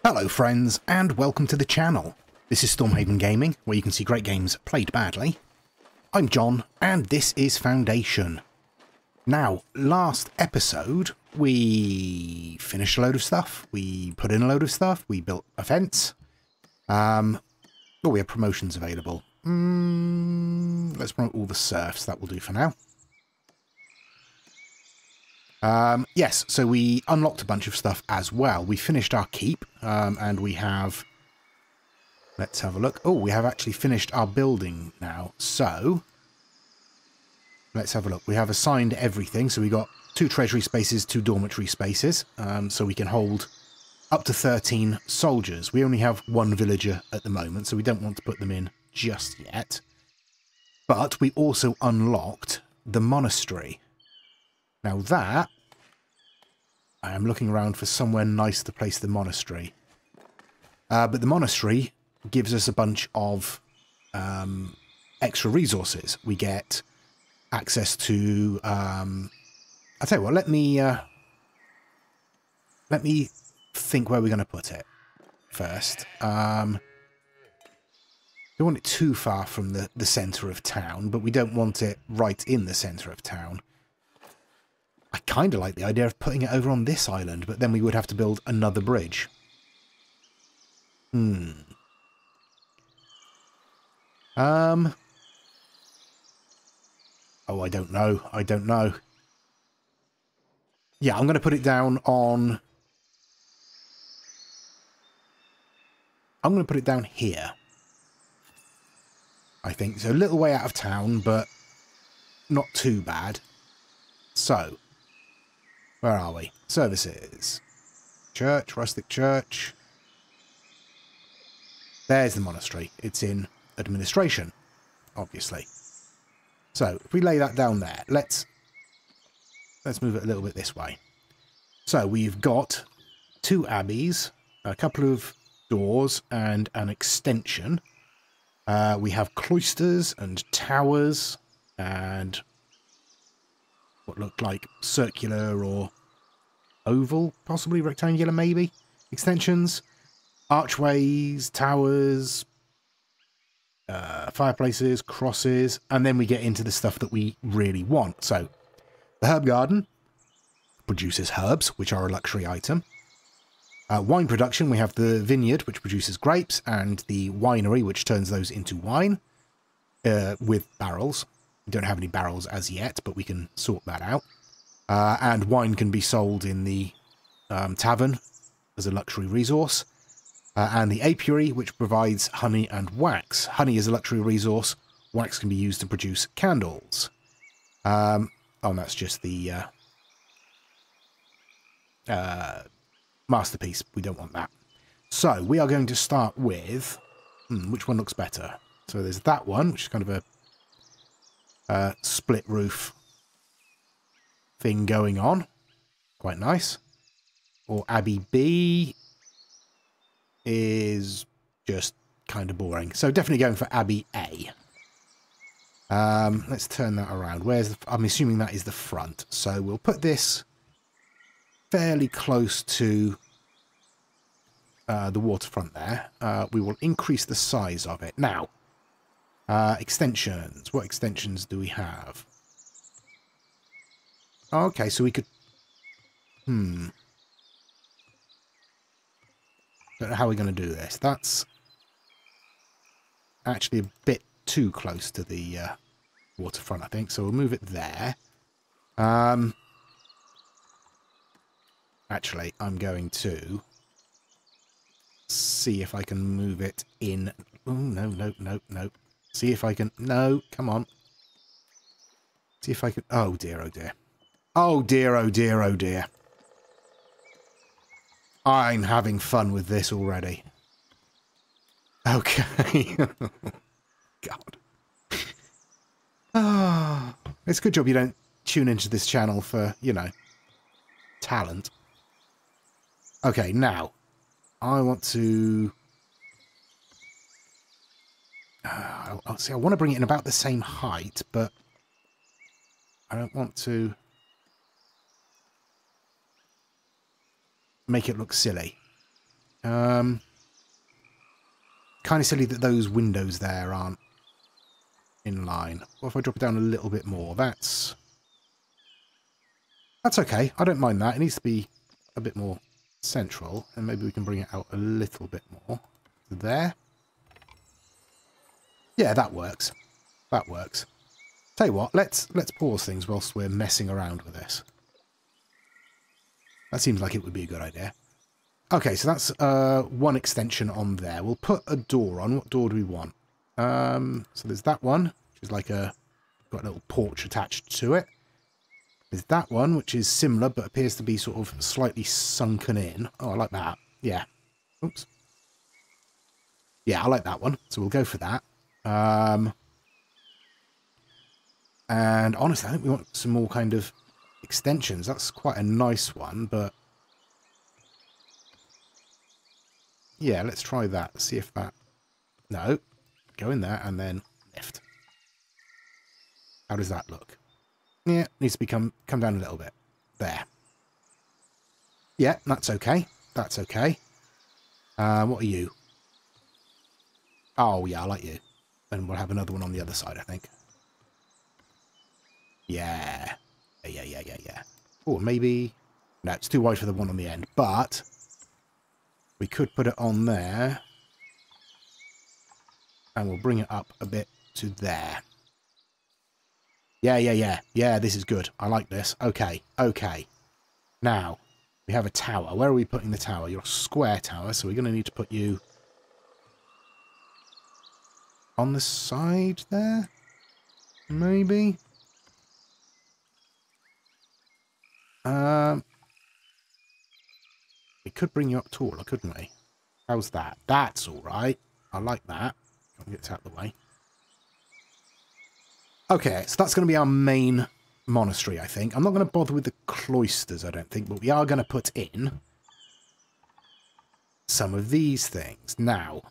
Hello friends, and welcome to the channel. This is Stormhaven Gaming, where you can see great games played badly. I'm John, and this is Foundation. Now, last episode, we finished a load of stuff, we put in a load of stuff, we built a fence. Oh, we have promotions available. Let's promote all the serfs, that will do for now. Yes, so we unlocked a bunch of stuff as well. We finished our keep, and we have... Let's have a look. Oh, we have actually finished our building now. So, let's have a look. We have assigned everything. So we got 2 treasury spaces, 2 dormitory spaces. So we can hold up to 13 soldiers. We only have 1 villager at the moment, so we don't want to put them in just yet. But we also unlocked the Monastery. Now that, I am looking around for somewhere nice to place the Monastery. But the Monastery gives us a bunch of extra resources. We get access to, I'll tell you what, let me think where we're going to put it first. Don't want it too far from the centre of town, but we don't want it right in the centre of town. I kind of like the idea of putting it over on this island, but then we would have to build another bridge. Oh, I don't know. I don't know. Yeah, I'm going to put it down on... I'm going to put it down here. I think. So a little way out of town, but not too bad. So... where are we? Services. Church, rustic church. There's the monastery. It's in administration, obviously. So, if we lay that down there, let's move it a little bit this way. So, we've got 2 abbeys, a couple of doors, and an extension. We have cloisters and towers, and... what looked like circular or oval, possibly rectangular maybe, extensions, archways, towers, fireplaces, crosses, and then we get into the stuff that we really want. So, the herb garden produces herbs, which are a luxury item. Wine production, we have the vineyard, which produces grapes, and the winery, which turns those into wine with barrels. We don't have any barrels as yet, but we can sort that out. And wine can be sold in the tavern as a luxury resource. And the apiary, which provides honey and wax. Honey is a luxury resource. Wax can be used to produce candles. Oh, and that's just the masterpiece. We don't want that. So, we are going to start with... which one looks better? So there's that one, which is kind of a split roof thing going on. Quite nice. Or Abbey B is just kind of boring. So definitely going for Abbey A. Let's turn that around. I'm assuming that is the front. So we'll put this fairly close to the waterfront there. We will increase the size of it. Now, extensions. What extensions do we have? Okay, so we could... don't know how we're going to do this. That's actually a bit too close to the waterfront, I think. So we'll move it there. Actually, I'm going to see if I can move it in... oh, no. See if I can... no, come on. See if I can... oh dear, oh dear. Oh dear, oh dear, oh dear. I'm having fun with this already. Okay. God. Ah, it's a good job you don't tune into this channel for, you know, talent. Okay, now, I want to... see, I want to bring it in about the same height, but I don't want to make it look silly. Kind of silly that those windows there aren't in line. What if I drop it down a little bit more? That's okay. I don't mind that. It needs to be a bit more central, and maybe we can bring it out a little bit more. There. Yeah, that works. That works. Tell you what, let's pause things whilst we're messing around with this. That seems like it would be a good idea. Okay, so that's one extension on there. We'll put a door on. What door do we want? So there's that one, which is like got a little porch attached to it. There's that one, which is similar, but appears to be sort of slightly sunken in. Oh, I like that. Yeah. Oops. Yeah, I like that one. So we'll go for that. And honestly, I think we want some more kind of extensions. That's quite a nice one, but yeah, let's try that. Let's see if that... No. Go in there and then lift. How does that look? Yeah, needs to come down a little bit. There. Yeah, that's okay. That's okay. What are you? Oh, yeah, I like you. And we'll have another one on the other side, I think. Yeah. Yeah. Oh, maybe... No, it's too wide for the one on the end, but we could put it on there. And we'll bring it up a bit to there. Yeah. Yeah, this is good. I like this. Okay. Now, we have a tower. Where are we putting the tower? You're a square tower, so we're going to need to put you on the side there? Maybe? We could bring you up taller, couldn't we? How's that? That's alright. I like that. Get this out of the way. Okay, so that's going to be our main monastery, I think. I'm not going to bother with the cloisters, I don't think, but we are going to put in some of these things. Now,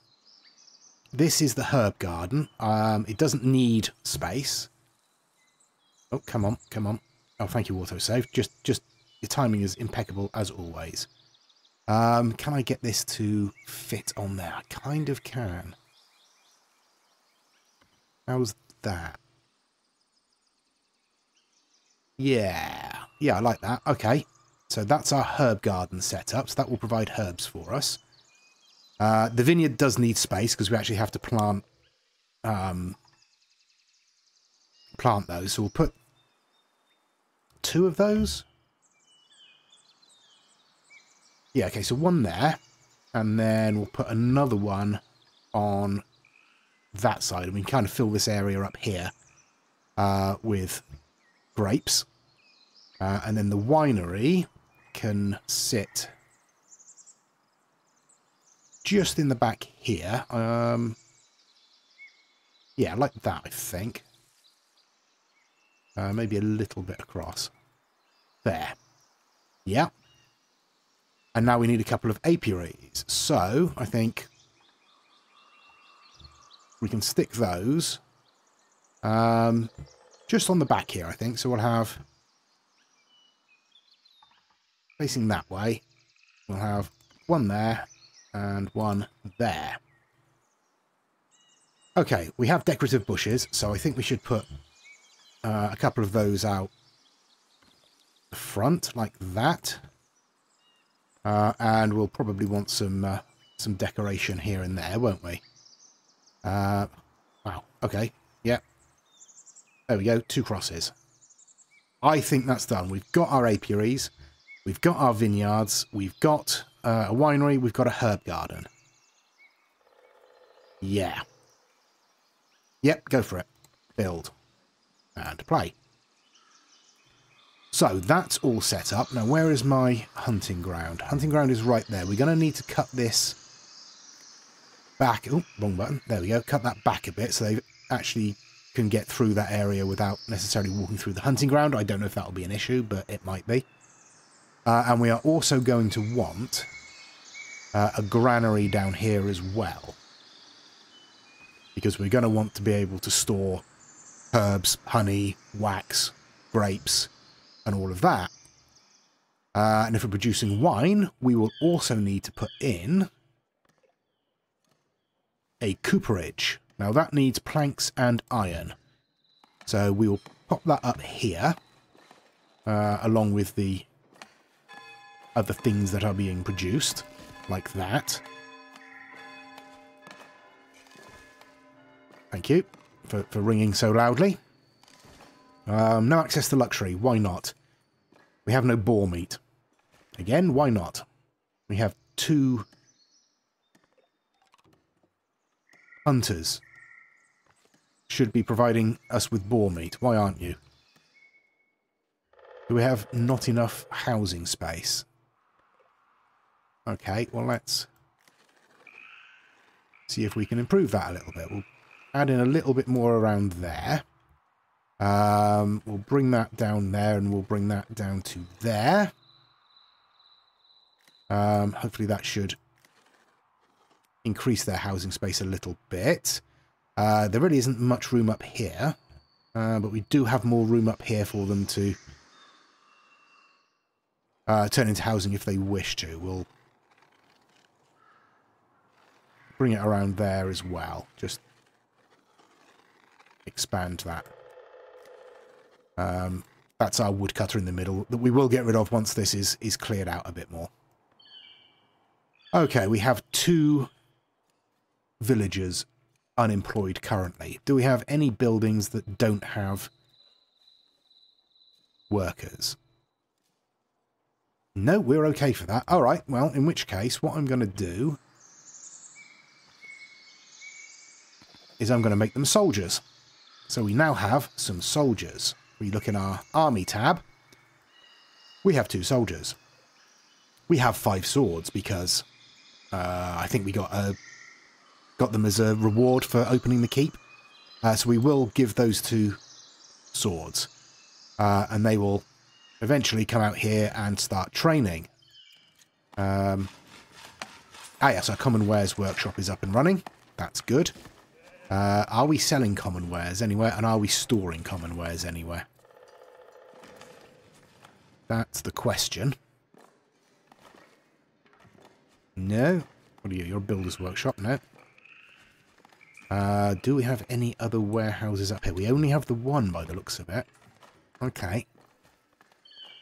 this is the herb garden. It doesn't need space. Oh, come on. Oh, thank you, autosave. Just your timing is impeccable as always. Can I get this to fit on there? I kind of can. How's that? Yeah, I like that. Okay, so that's our herb garden set up. So that will provide herbs for us. The vineyard does need space because we actually have to plant those. So we'll put 2 of those. Yeah, okay, so one there. And then we'll put another one on that side. And we can kind of fill this area up here with grapes. And then the winery can sit just in the back here. Yeah, like that, I think. Maybe a little bit across. There. Yeah. And now we need a couple of apiaries. So, I think we can stick those just on the back here, I think. So we'll have, facing that way, we'll have one there and one there. Okay, we have decorative bushes, so I think we should put a couple of those out the front, like that. And we'll probably want some decoration here and there, won't we? Wow, okay, yeah. There we go, 2 crosses. I think that's done. We've got our apiaries, we've got our vineyards, we've got a winery, we've got a herb garden. Yeah. Yep, go for it. Build. And play. So, that's all set up. Now, where is my hunting ground? Hunting ground is right there. We're going to need to cut this back. Oh, wrong button. There we go. Cut that back a bit so they actually can get through that area without necessarily walking through the hunting ground. I don't know if that'll be an issue, but it might be. And we are also going to want a granary down here as well. Because we're going to want to be able to store herbs, honey, wax, grapes, and all of that. And if we're producing wine, we will also need to put in a cooperage. Now that needs planks and iron. So we will pop that up here, along with the other things that are being produced, like that. Thank you for ringing so loudly. No access to luxury. Why not? We have no boar meat. Again, why not? We have 2 hunters. Should be providing us with boar meat. Why aren't you? Do we have not enough housing space? Okay, well let's see if we can improve that a little bit. We'll add in a little bit more around there. We'll bring that down there, and we'll bring that down to there. Hopefully that should increase their housing space a little bit. There really isn't much room up here, but we do have more room up here for them to turn into housing if they wish to. We'll bring it around there as well. Just expand that. That's our woodcutter in the middle that we will get rid of once this is cleared out a bit more. Okay, we have 2 villagers unemployed currently. Do we have any buildings that don't have workers? No, we're okay for that. All right, well, in which case, what I'm going to do is I'm going to make them soldiers. So we now have some soldiers. We look in our army tab. We have 2 soldiers. We have 5 swords because I think we got them as a reward for opening the keep. So we will give those 2 swords. And they will eventually come out here and start training. Yes, our common wares workshop is up and running. That's good. Are we selling common wares anywhere? And are we storing common wares anywhere? That's the question. No. What are you? You're a builder's workshop? No. Do we have any other warehouses up here? We only have the one by the looks of it. Okay.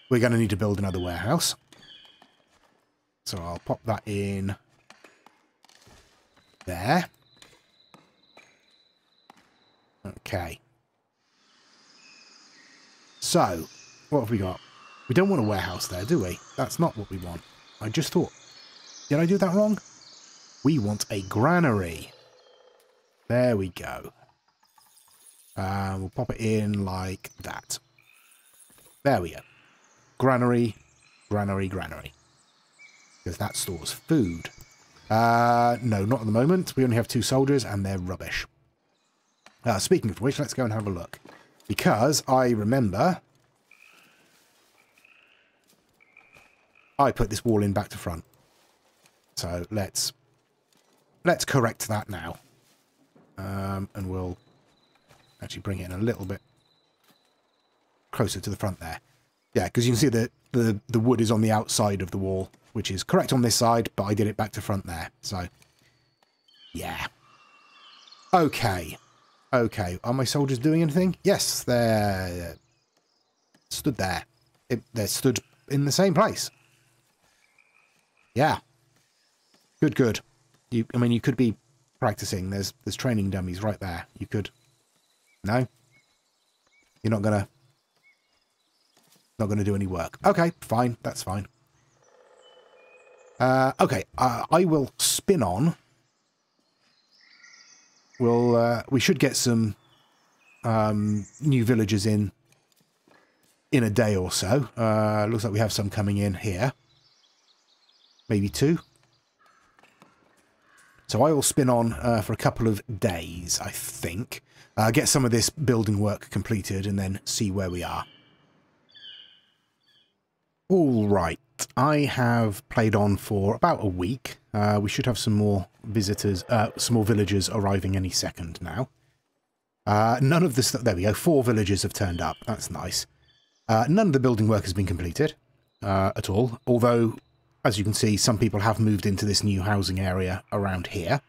We're going to need to build another warehouse. So I'll pop that in there. Okay. So, what have we got? We don't want a warehouse there, do we? That's not what we want. I just thought... Did I do that wrong? We want a granary. There we go. We'll pop it in like that. There we go. Granary, granary, granary. Because that stores food. No, not at the moment. We only have 2 soldiers and they're rubbish. Speaking of which, let's go and have a look. Because I remember... I put this wall in back to front. So let's correct that now. And we'll actually bring it in a little bit closer to the front there. Yeah, because you can see that the wood is on the outside of the wall, which is correct on this side, but I did it back to front there. So, yeah. Okay. Okay, are my soldiers doing anything? Yes, they're stood there. They're stood in the same place. Yeah. Good, good. I mean, you could be practicing. There's training dummies right there. You could... No? You're not gonna do any work. Okay, fine. That's fine. Okay, I will spin on... we should get some new villagers in a day or so. Looks like we have some coming in here. Maybe 2. So I will spin on for a couple of days, I think. Get some of this building work completed and then see where we are. All right. I have played on for about a week. We should have some more visitors, some more villagers arriving any second now. None of the stuff... There we go. 4 villagers have turned up. That's nice. None of the building work has been completed at all. Although, as you can see, some people have moved into this new housing area around here.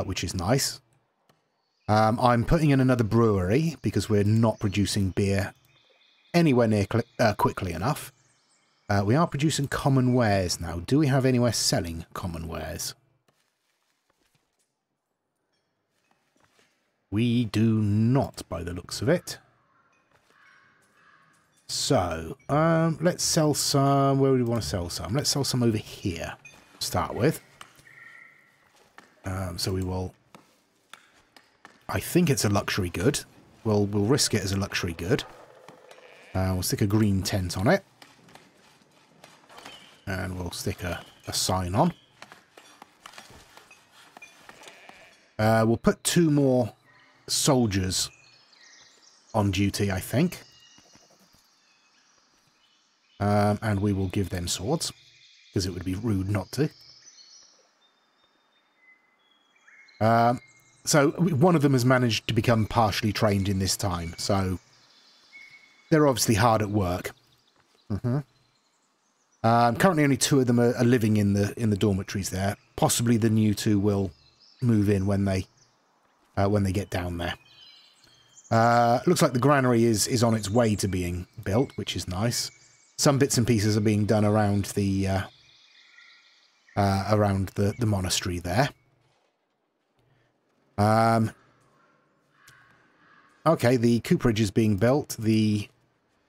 which is nice. I'm putting in another brewery because we're not producing beer anywhere near quickly enough. We are producing common wares now. Do we have anywhere selling common wares? We do not, by the looks of it. So, let's sell some... Where do we want to sell some? Let's sell some over here to start with. So we will... I think it's a luxury good. We'll risk it as a luxury good. We'll stick a green tent on it. And we'll stick a sign on. We'll put 2 more soldiers on duty, I think. And we will give them swords, because it would be rude not to. So one of them has managed to become partially trained in this time, so they're obviously hard at work. Currently only 2 of them are living in the dormitories there. Possibly the new 2 will move in when they get down there. Looks like the granary is on its way to being built, which is nice. Some bits and pieces are being done around the monastery there. Okay, the cooperage is being built. The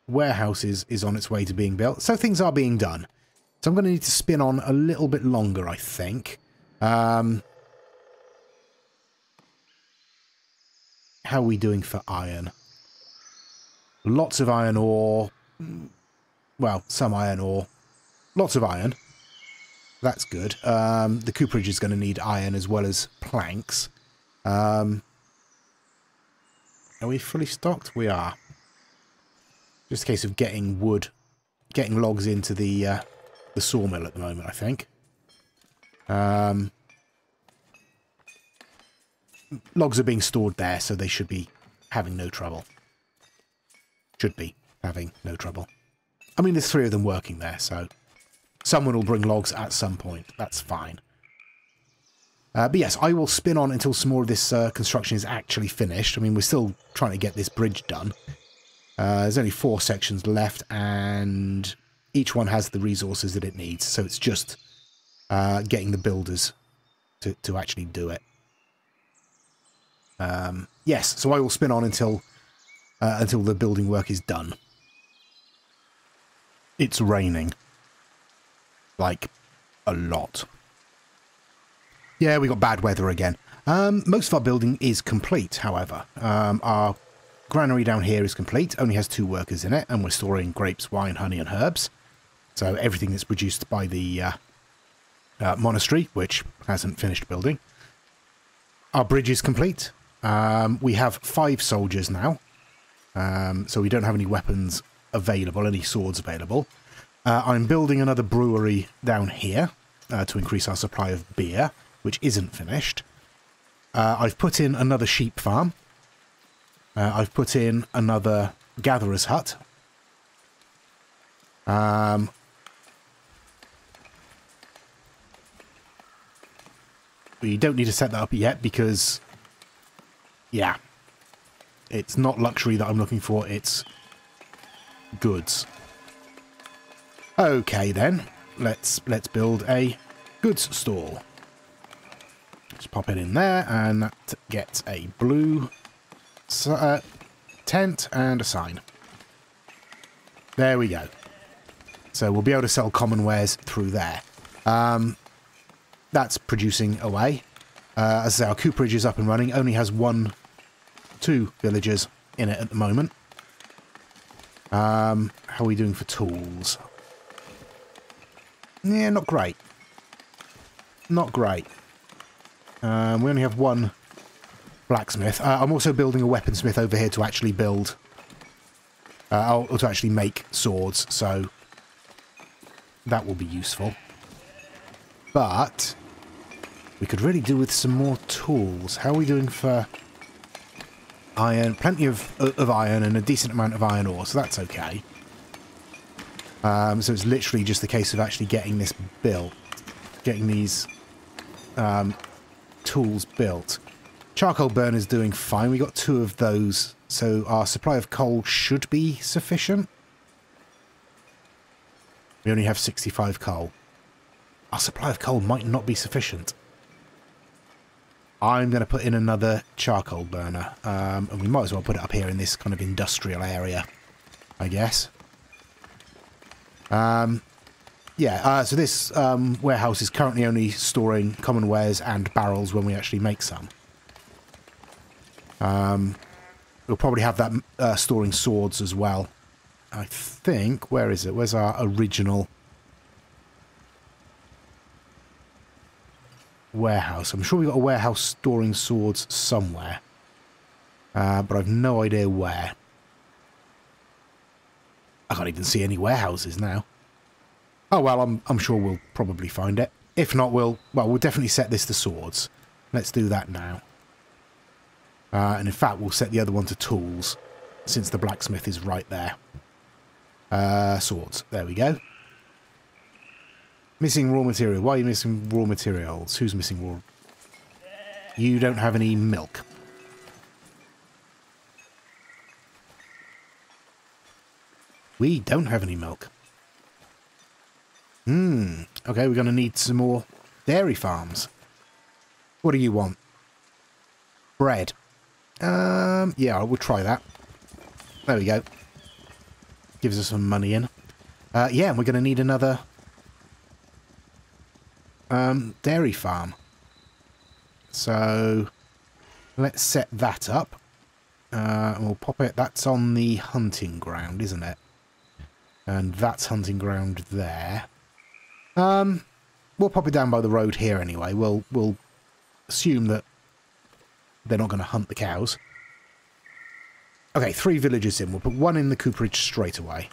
warehouse is on its way to being built. So things are being done. So I'm going to need to spin on a little bit longer, I think. How are we doing for iron? Lots of iron ore. Well, some iron ore. Lots of iron. That's good. The cooperage is going to need iron as well as planks. Are we fully stocked? We are. Just a case of getting wood, getting logs into the sawmill at the moment, I think. Logs are being stored there, so they should be having no trouble. Should be having no trouble. I mean, there's 3 of them working there, so someone will bring logs at some point. That's fine. But yes, I will spin on until some more of this construction is actually finished. I mean, we're still trying to get this bridge done. There's only 4 sections left, and each one has the resources that it needs. So it's just getting the builders to actually do it. Yes, so I will spin on until the building work is done. It's raining. Like, a lot. Yeah, we got bad weather again. Most of our building is complete, however. Our granary down here is complete, only has 2 workers in it, and we're storing grapes, wine, honey, and herbs. So everything that's produced by the monastery, which hasn't finished building. Our bridge is complete. We have 5 soldiers now, so we don't have any weapons available, any swords available. I'm building another brewery down here to increase our supply of beer, which isn't finished. I've put in another sheep farm. I've put in another gatherer's hut. We don't need to set that up yet because, yeah, it's not luxury that I'm looking for, it's goods. Okay then, let's build a goods stall. Just pop it in there, and that gets a blue tent and a sign. There we go. So we'll be able to sell common wares through there. That's producing away. As I say, our cooperage is up and running. Only has 2 villagers in it at the moment. How are we doing for tools? Yeah, not great. Not great. We only have 1 blacksmith. I'm also building a weaponsmith over here to actually build... or to actually make swords, so that will be useful. But we could really do with some more tools. How are we doing for iron? Plenty of iron and a decent amount of iron ore, so that's okay. So it's literally just the case of actually getting this built. Getting these tools built. Charcoal burner's doing fine. We got 2 of those, so our supply of coal should be sufficient. We only have 65 coal. Our supply of coal might not be sufficient. I'm going to put in another charcoal burner, and we might as well put it up here in this kind of industrial area, I guess. Yeah, so this warehouse is currently only storing common wares and barrels when we actually make some. We'll probably have that storing swords as well. I think, where is it? Where's our original warehouse? I'm sure we've got a warehouse storing swords somewhere. But I've no idea where. I can't even see any warehouses now. Oh, well, I'm sure we'll probably find it. If not, we'll definitely set this to swords. Let's do that now. And in fact, we'll set the other one to tools, since the blacksmith is right there. Swords. There we go. Missing raw material. Why are you missing raw materials? Who's missing raw? You don't have any milk. We don't have any milk. Okay, we're going to need some more dairy farms. What do you want? Bread. Yeah, we'll try that. There we go. Gives us some money in. Yeah, and we're going to need another dairy farm. So let's set that up. And we'll pop it. That's on the hunting ground, isn't it? And that's hunting ground there. We'll pop it down by the road here anyway. We'll assume that they're not going to hunt the cows. Okay, 3 villages in. We'll put 1 in the cooperage straight away.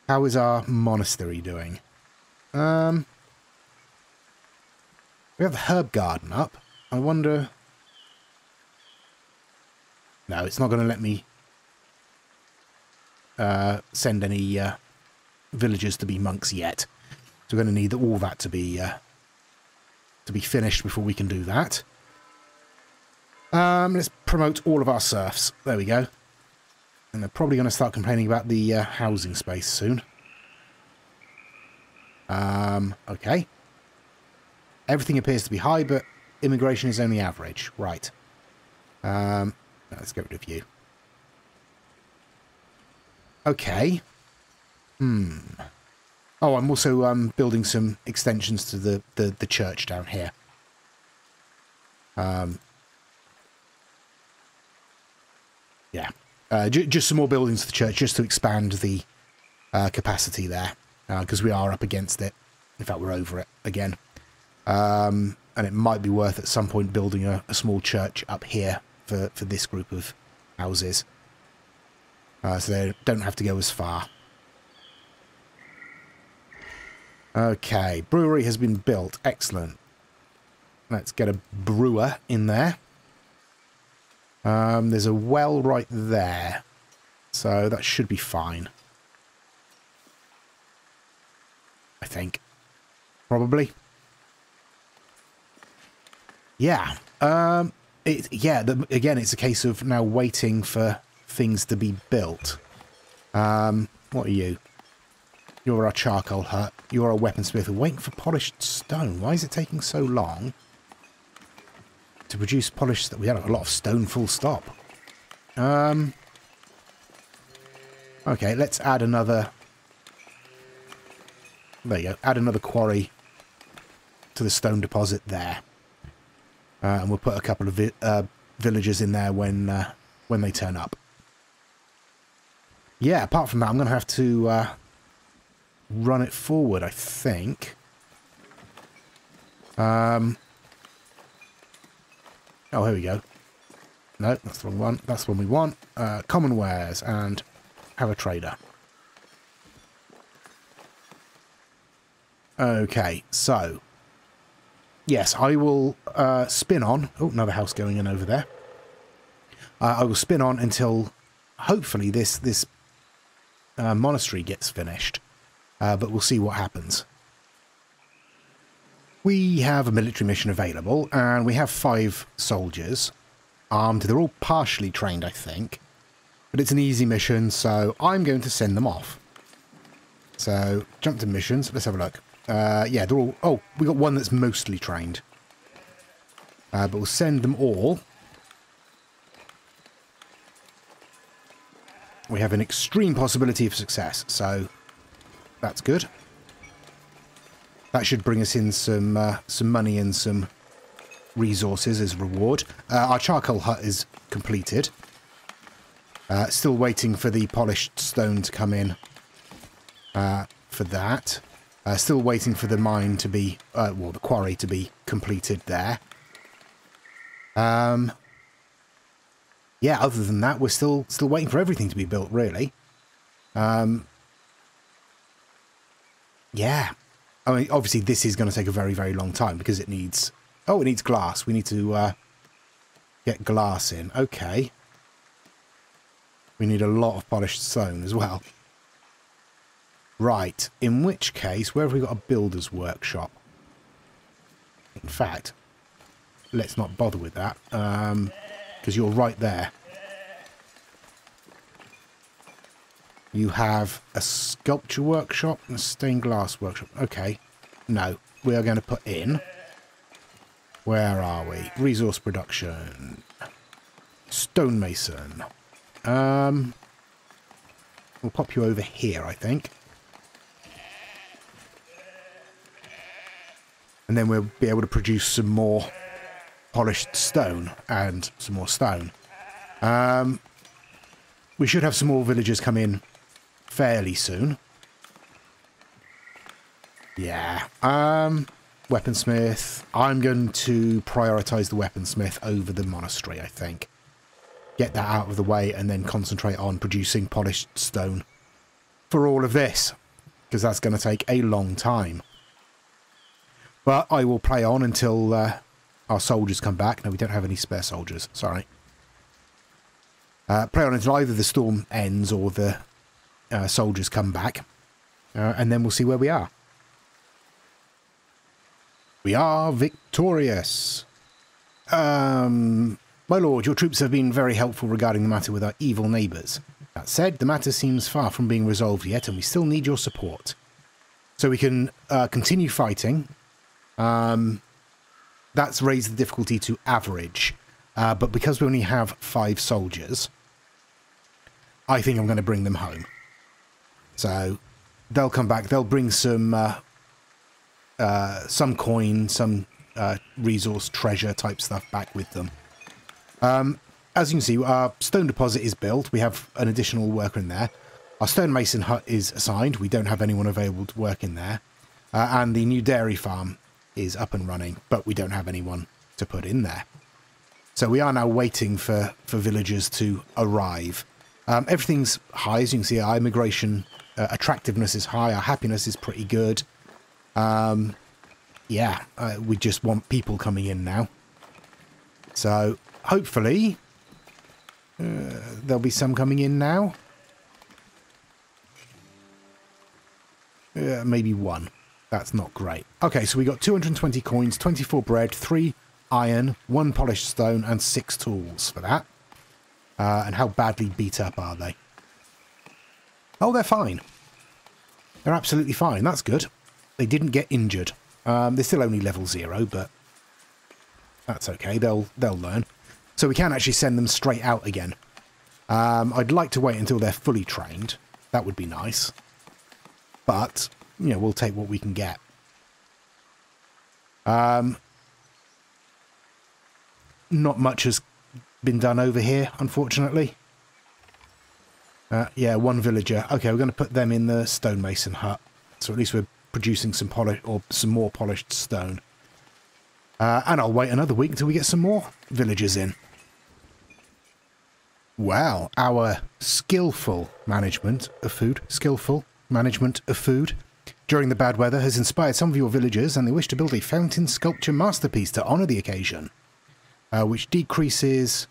How is our monastery doing? We have the herb garden up. I wonder... No, it's not going to let me send any villagers to be monks yet. So we're going to need all that to be finished before we can do that. Let's promote all of our serfs. There we go. And they're probably going to start complaining about the housing space soon. Okay. Everything appears to be high, but immigration is only average. Right. Let's get rid of you. Okay. Oh, I'm also building some extensions to the church down here. Yeah. Just some more buildings to the church, just to expand the capacity there. Because we are up against it. In fact, we're over it again. And it might be worth at some point building a small church up here for this group of houses. So they don't have to go as far. Okay, brewery has been built. Excellent. Let's get a brewer in there. There's a well right there. So that should be fine. I think. Probably. Yeah. Again, it's a case of now waiting for things to be built. What are you? You're our charcoal hut. You're a weaponsmith. We're waiting for polished stone. Why is it taking so long to produce polished stone? We had a lot of stone full stop. Okay, let's add another... There you go. Add another quarry to the stone deposit there. And we'll put a couple of villagers in there when they turn up. Yeah, apart from that, I'm going to have to run it forward, I think. Oh, here we go. No, that's the wrong one. That's the one we want. Common wares and have a trader. Okay, so... Yes, I will spin on... Oh, another house going in over there. I will spin on until, hopefully, this monastery gets finished. But we'll see what happens. We have a military mission available, and we have 5 soldiers armed. They're all partially trained, I think. But it's an easy mission, so I'm going to send them off. So, jump to missions. Let's have a look. Yeah, they're all... Oh, we got one that's mostly trained. But we'll send them all. We have an extreme possibility of success, so that's good. That should bring us in some money and some resources as reward. Our charcoal hut is completed. Still waiting for the polished stone to come in for that. Still waiting for the mine to be, well, the quarry to be completed there. Yeah, other than that, we're still waiting for everything to be built, really. Yeah. I mean, obviously, this is going to take a very, very long time because it needs... Oh, it needs glass. We need to get glass in. Okay. We need a lot of polished stone as well. Right. In which case, where have we got a builder's workshop? In fact, let's not bother with that. Because you're right there. You have a sculpture workshop and a stained glass workshop. Okay. No. We are going to put in... Where are we? Resource production. Stonemason. We'll pop you over here, I think. And then we'll be able to produce some more polished stone and some more stone. We should have some more villagers come in fairly soon. Yeah. Weaponsmith. I'm going to prioritise the weaponsmith over the monastery, I think. Get that out of the way and then concentrate on producing polished stone for all of this. Because that's going to take a long time. But I will play on until our soldiers come back. No, we don't have any spare soldiers. Sorry. Play on until either the storm ends or the soldiers come back. And then we'll see where we are. We are victorious. My lord, your troops have been very helpful regarding the matter with our evil neighbours. That said, the matter seems far from being resolved yet, and we still need your support. So we can continue fighting. That's raised the difficulty to average. But because we only have 5 soldiers, I think I'm going to bring them home. So they'll come back. They'll bring some coin, some resource treasure type stuff back with them. As you can see, our stone deposit is built. We have an additional worker in there. Our stonemason hut is assigned. We don't have anyone available to work in there. And the new dairy farm is up and running, but we don't have anyone to put in there. So we are now waiting for villagers to arrive. Everything's high, as you can see. Our immigration attractiveness is high. Our happiness is pretty good. Yeah, we just want people coming in now. So, hopefully, there'll be some coming in now. Maybe one. That's not great. Okay, so we got 220 coins, 24 bread, 3 iron, 1 polished stone, and 6 tools for that. And how badly beat up are they? Oh, they're fine. They're absolutely fine. That's good. They didn't get injured. They're still only level 0, but that's okay. They'll learn. So we can actually send them straight out again. I'd like to wait until they're fully trained. That would be nice. But, you know, we'll take what we can get. Not much has been done over here, unfortunately. Yeah, 1 villager. Okay, we're going to put them in the stonemason hut. So at least we're producing some some more polished stone. And I'll wait another week until we get some more villagers in. Wow, our skillful management of food during the bad weather has inspired some of your villagers, and they wish to build a fountain sculpture masterpiece to honour the occasion, which decreases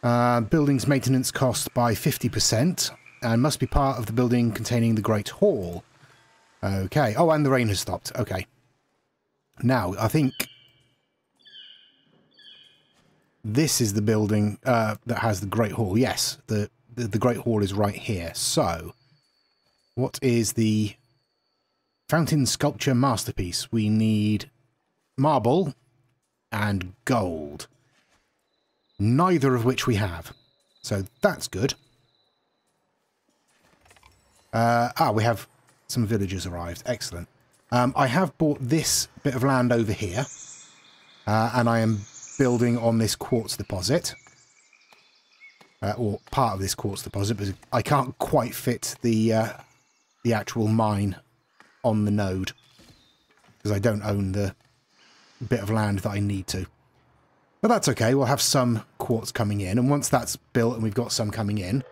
building's maintenance cost by 50% and must be part of the building containing the Great Hall. Okay. Oh, and the rain has stopped. Okay. Now, I think this is the building that has the Great Hall. Yes, the Great Hall is right here. So, what is the Fountain Sculpture Masterpiece? We need marble and gold. Neither of which we have. So, that's good. We have some villagers arrived. Excellent. I have bought this bit of land over here, and I am building on this quartz deposit, or part of this quartz deposit, because I can't quite fit the actual mine on the node, because I don't own the bit of land that I need to. But that's okay, we'll have some quartz coming in, and once that's built and we've got some coming in,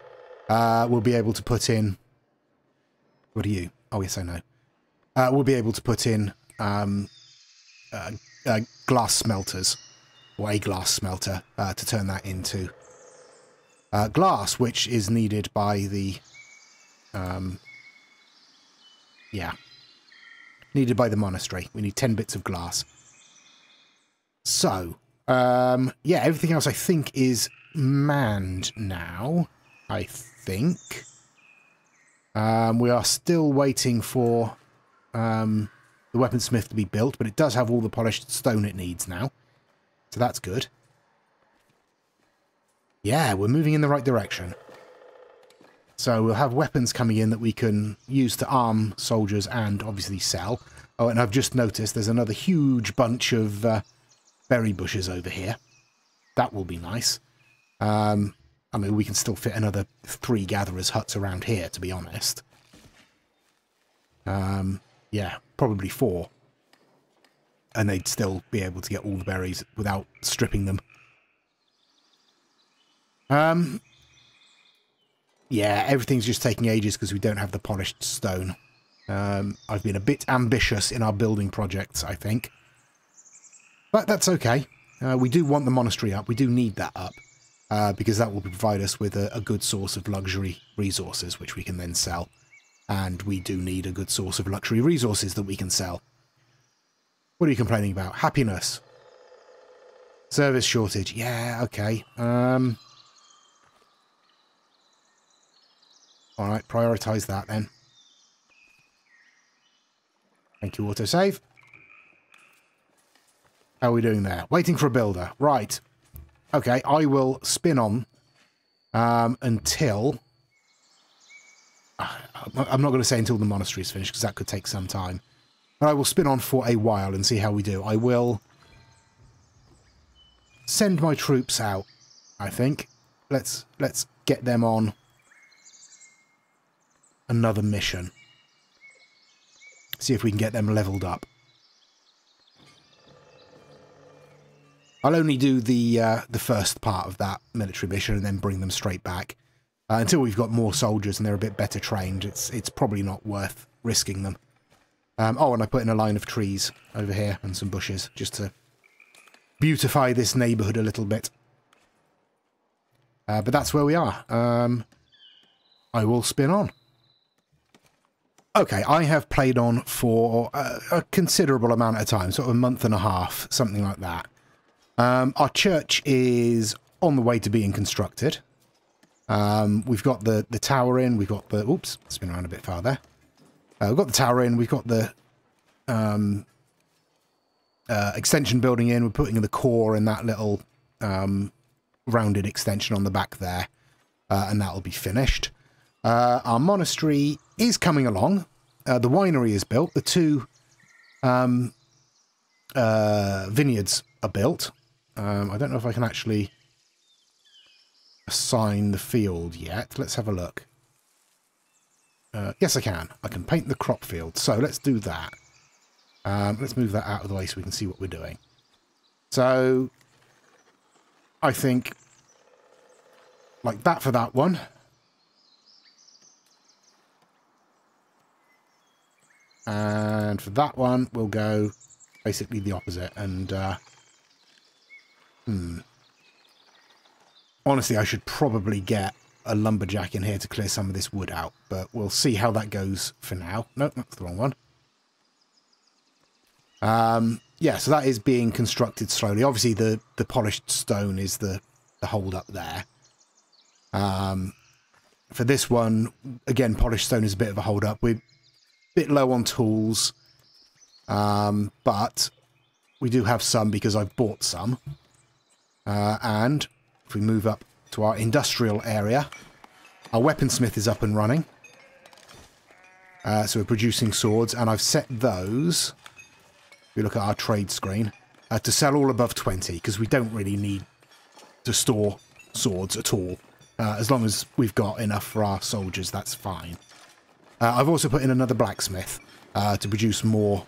we'll be able to put in... What are you? Oh, yes, I know. We'll be able to put in glass smelters, or a glass smelter, to turn that into glass, which is needed by the... needed by the monastery. We need 10 bits of glass. So, yeah, everything else I think is manned now, I think. We are still waiting for the weaponsmith to be built, but it does have all the polished stone it needs now. So that's good. Yeah, we're moving in the right direction. So we'll have weapons coming in that we can use to arm soldiers and obviously sell. Oh, and I've just noticed there's another huge bunch of berry bushes over here. That will be nice. I mean, we can still fit another 3 gatherers' huts around here, to be honest. Yeah, probably 4. And they'd still be able to get all the berries without stripping them. Yeah, everything's just taking ages because we don't have the polished stone. I've been a bit ambitious in our building projects, I think. But that's okay. We do want the monastery up. We do need that up. Because that will provide us with a good source of luxury resources, which we can then sell. And we do need a good source of luxury resources that we can sell. What are you complaining about? Happiness. Service shortage. Yeah, okay. Alright, prioritise that then. Thank you, autosave. How are we doing there? Waiting for a builder. Right. Okay, I will spin on until... I'm not going to say until the monastery is finished, because that could take some time. But I will spin on for a while and see how we do. I will send my troops out, I think. Let's get them on another mission. See if we can get them leveled up. I'll only do the first part of that military mission and then bring them straight back. Until we've got more soldiers and they're a bit better trained, it's probably not worth risking them. Oh, and I put in a line of trees over here and some bushes just to beautify this neighbourhood a little bit. But that's where we are. I will spin on. Okay, I have played on for a considerable amount of time, sort of a month and a half, something like that. Our church is on the way to being constructed. We've got the tower in, we've got the... Oops, spin around a bit farther. We've got the tower in, we've got the extension building in, we're putting the core in that little rounded extension on the back there, and that'll be finished. Our monastery is coming along. The winery is built. The 2 vineyards are built. I don't know if I can actually assign the field yet. Let's have a look. Yes, I can. I can paint the crop field. So let's do that. Let's move that out of the way so we can see what we're doing. So I think like that for that one. And for that one, we'll go basically the opposite. And, honestly, I should probably get a lumberjack in here to clear some of this wood out. But we'll see how that goes for now. Nope, that's the wrong one. Yeah, so that is being constructed slowly. Obviously, the polished stone is the hold up there. For this one, again, polished stone is a bit of a hold up. We're a bit low on tools, but we do have some because I've bought some. And if we move up to our industrial area, our weaponsmith is up and running. So we're producing swords, and I've set those, if we look at our trade screen, to sell all above 20, because we don't really need to store swords at all. As long as we've got enough for our soldiers, that's fine. I've also put in another blacksmith to produce more.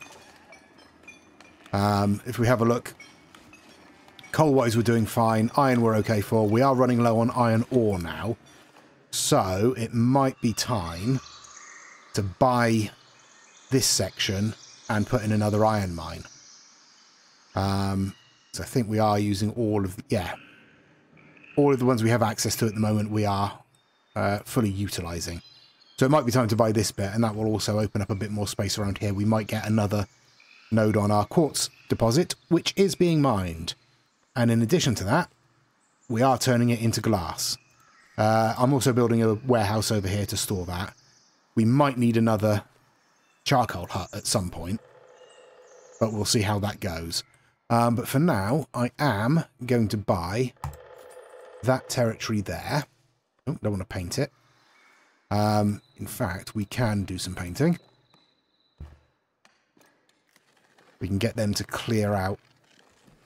If we have a look, coal-wise we're doing fine, iron we're okay for. We are running low on iron ore now, so it might be time to buy this section and put in another iron mine. So I think we are using all of the ones we have access to at the moment we are fully utilising. So it might be time to buy this bit, and that will also open up a bit more space around here. We might get another node on our quartz deposit, which is being mined. And in addition to that, we are turning it into glass. I'm also building a warehouse over here to store that. We might need another charcoal hut at some point, but we'll see how that goes. But for now, I am going to buy that territory there. Oh, don't want to paint it. In fact, we can do some painting. We can get them to clear out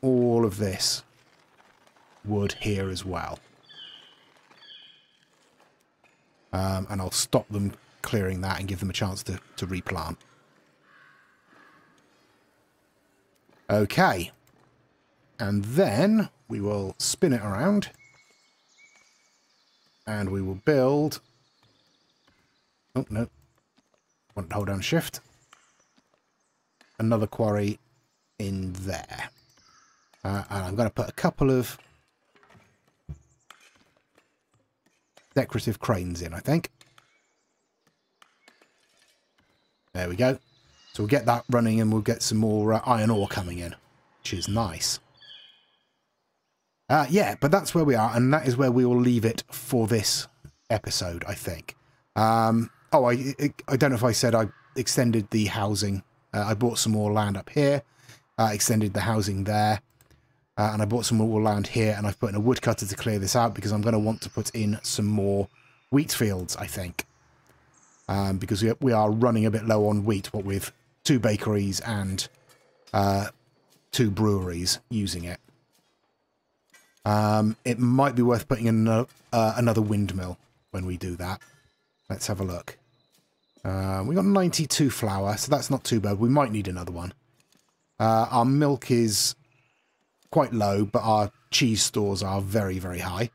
all of this wood here as well. And I'll stop them clearing that and give them a chance to replant. Okay. And then we will spin it around. And we will build... Oh, no. Want to hold down shift. Another quarry in there. And I'm going to put a couple of decorative cranes in, I think. There we go. So we'll get that running and we'll get some more iron ore coming in, which is nice. Yeah, but that's where we are, and that is where we will leave it for this episode, I think. I don't know if I said I extended the housing. I bought some more land up here, extended the housing there, and I bought some more land here, and I've put in a woodcutter to clear this out because I'm going to want to put in some more wheat fields, I think. Because we are running a bit low on wheat, what with 2 bakeries and 2 breweries using it. It might be worth putting in another windmill when we do that. Let's have a look. We got 92 flour, so that's not too bad. We might need another one. Our milk is quite low, but our cheese stores are very, very high.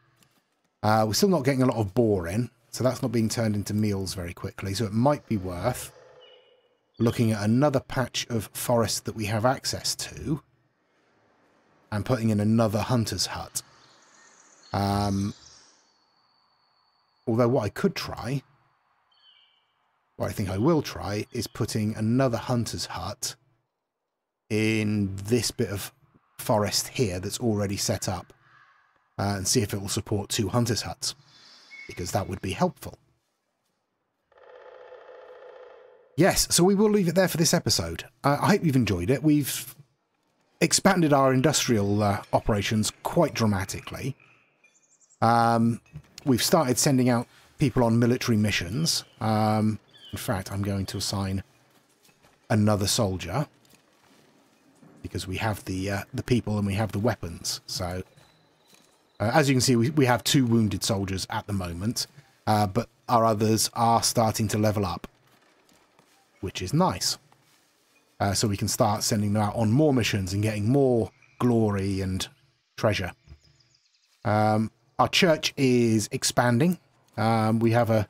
We're still not getting a lot of boar in, so that's not being turned into meals very quickly. So it might be worth looking at another patch of forest that we have access to and putting in another hunter's hut. Although what I could try, what I think I will try, is putting another hunter's hut in this bit of forest here that's already set up and see if it will support 2 hunter's huts, because that would be helpful. Yes, so we will leave it there for this episode. I hope you've enjoyed it. We've expanded our industrial operations quite dramatically. We've started sending out people on military missions. In fact, I'm going to assign another soldier because we have the people and we have the weapons. So, as you can see, we have 2 wounded soldiers at the moment, but our others are starting to level up, which is nice. So we can start sending them out on more missions and getting more glory and treasure. Our church is expanding. We have a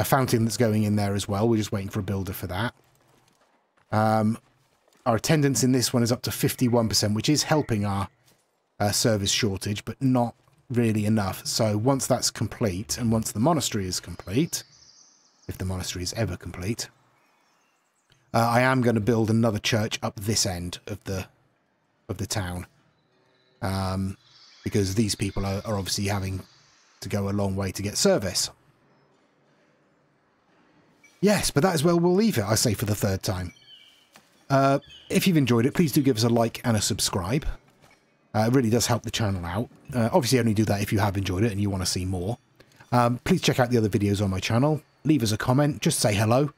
fountain that's going in there as well. We're just waiting for a builder for that. Our attendance in this one is up to 51%, which is helping our service shortage, but not really enough. So once that's complete, and once the monastery is complete, if the monastery is ever complete, I am going to build another church up this end of the town, because these people are obviously having to go a long way to get service. Yes, but that is where we'll leave it, I say for the third time. If you've enjoyed it, please do give us a like and a subscribe. It really does help the channel out. Obviously, only do that if you have enjoyed it and you want to see more. Please check out the other videos on my channel. Leave us a comment. Just say hello.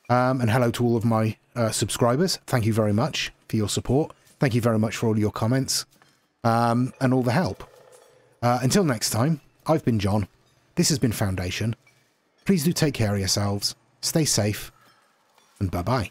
And hello to all of my subscribers. Thank you very much for your support. Thank you very much for all your comments and all the help. Until next time, I've been John. This has been Foundation. Please do take care of yourselves. Stay safe. And bye-bye.